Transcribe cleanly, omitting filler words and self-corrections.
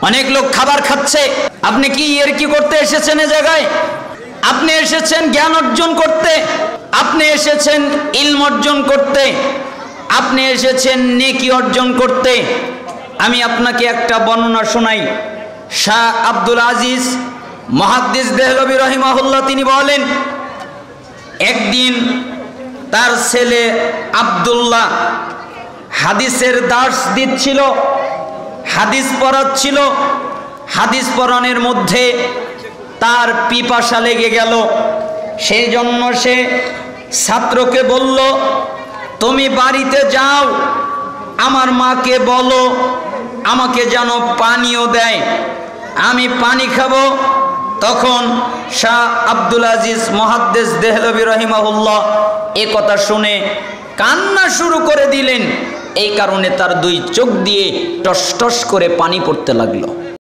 অনেক লোক খাবার খাচ্ছে, আপনি কি এর কি করতে এসেছেন এ জায়গায়? আপনি এসেছেন জ্ঞান অর্জন করতে, আপনি এসেছেন ইলম অর্জন করতে, আপনি এসেছেন নেকি অর্জন করতে। আমি আপনাকে একটা বর্ণনা শোনাই। শাহ আব্দুল আজিজ মুহাদ্দিস দেহলভী রাহিমাহুল্লাহ তিনি বলেন, একদিন তার ছেলে আব্দুল্লাহ হাদিসের দার্স দিচ্ছিল, হাদিস পড়াচ্ছিল। হাদিস পড়ানোর মধ্যে তার পিপাসা লেগে গেল। সেই জন্য সে ছাত্রকে বলল, তুমি বাড়িতে যাও, আমার মাকে বলো আমাকে যেন পানিও দেয়, আমি পানি খাবো। তখন শাহ আব্দুল আজিজ মুহাদ্দিস দেহলভী রাহিমাহুল্লাহ এ কথা শুনে কান্না শুরু করে দিলেন। এই কারণে তার দুই চোখ দিয়ে টস টস করে পানি পড়তে লাগলো।